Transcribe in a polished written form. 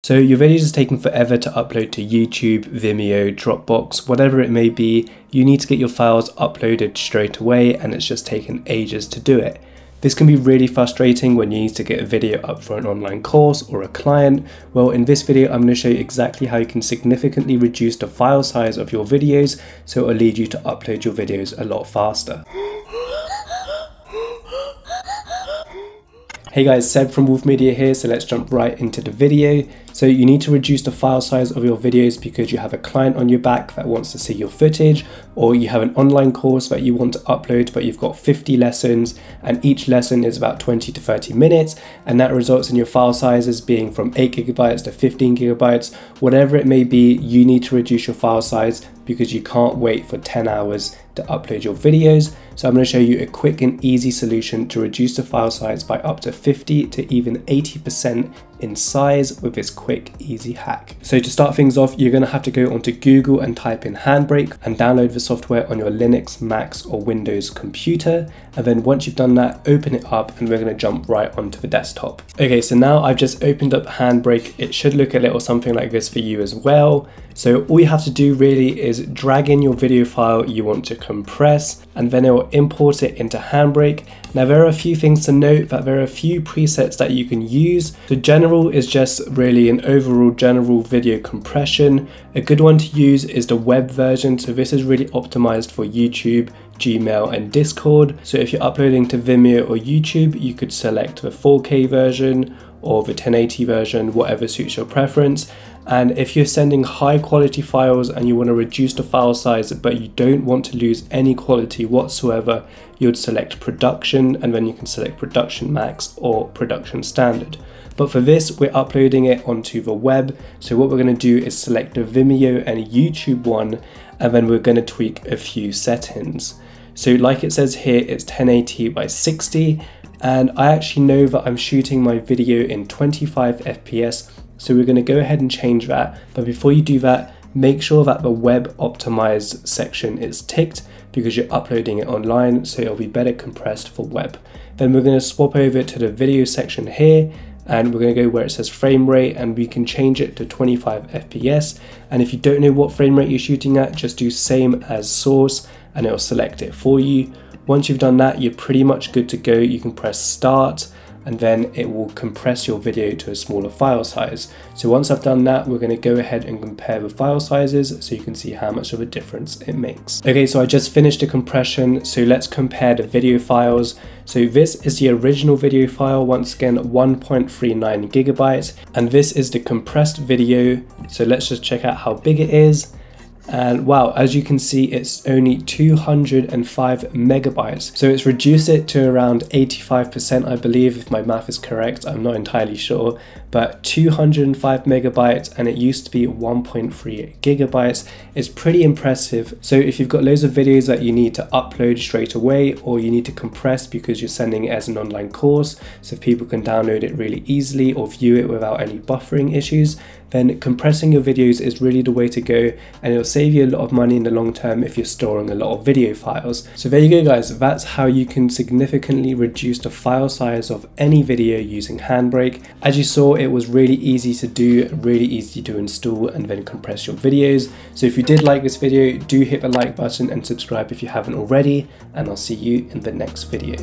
So your videos is taking forever to upload to YouTube, Vimeo, Dropbox, whatever it may be. You need to get your files uploaded straight away and it's just taken ages to do it. This can be really frustrating when you need to get a video up for an online course or a client. Well, in this video, I'm going to show you exactly how you can significantly reduce the file size of your videos, so it will lead you to upload your videos a lot faster. Hey guys, Seb from Wolf Media here, so let's jump right into the video. So you need to reduce the file size of your videos because you have a client on your back that wants to see your footage, or you have an online course that you want to upload but you've got 50 lessons and each lesson is about 20 to 30 minutes, and that results in your file sizes being from 8 GB to 15 GB. Whatever it may be, you need to reduce your file size because you can't wait for 10 hours to upload your videos. So I'm going to show you a quick and easy solution to reduce the file size by up to 50 to even 80% in size with this quick, easy hack. So to start things off, you're going to have to go onto Google and type in Handbrake and download the software on your Linux, Mac or Windows computer. And then once you've done that, open it up and we're going to jump right onto the desktop. Okay, so now I've just opened up Handbrake. It should look a little something like this for you as well. So all you have to do really is drag in your video file you want to compress, and then it will import it into Handbrake. Now there are a few things to note, that there are a few presets that you can use. So general is just really an overall general video compression. A good one to use is the web version. So this is really optimized for YouTube, Gmail and Discord. So if you're uploading to Vimeo or YouTube, you could select the 4K version or the 1080 version, whatever suits your preference. And if you're sending high quality files and you want to reduce the file size but you don't want to lose any quality whatsoever, you'd select production, and then you can select production max or production standard. But for this, we're uploading it onto the web. So what we're going to do is select the Vimeo and YouTube one, and then we're going to tweak a few settings. So like it says here, it's 1080 by 60. And I actually know that I'm shooting my video in 25 FPS. So we're going to go ahead and change that. But before you do that, make sure that the web optimized section is ticked because you're uploading it online, so it'll be better compressed for web. Then we're going to swap over to the video section here, and we're going to go where it says frame rate, and we can change it to 25 FPS. And if you don't know what frame rate you're shooting at, just do same as source and it'll select it for you. Once you've done that, you're pretty much good to go. You can press start and then it will compress your video to a smaller file size. So once I've done that, we're going to go ahead and compare the file sizes so you can see how much of a difference it makes. Okay, so I just finished the compression, so let's compare the video files. So this is the original video file, once again 1.39 gigabytes, and this is the compressed video. So let's just check out how big it is. And wow, as you can see, it's only 205 megabytes. So it's reduced it to around 85%, I believe, if my math is correct. I'm not entirely sure, but 205 megabytes, and it used to be 1.3 gigabytes. It's pretty impressive. So if you've got loads of videos that you need to upload straight away, or you need to compress because you're sending it as an online course, so people can download it really easily or view it without any buffering issues, then compressing your videos is really the way to go, and it'll save you a lot of money in the long term if you're storing a lot of video files. So there you go guys, that's how you can significantly reduce the file size of any video using Handbrake. As you saw, it was really easy to do, really easy to install and then compress your videos. So if you did like this video, do hit the like button and subscribe if you haven't already, and I'll see you in the next video.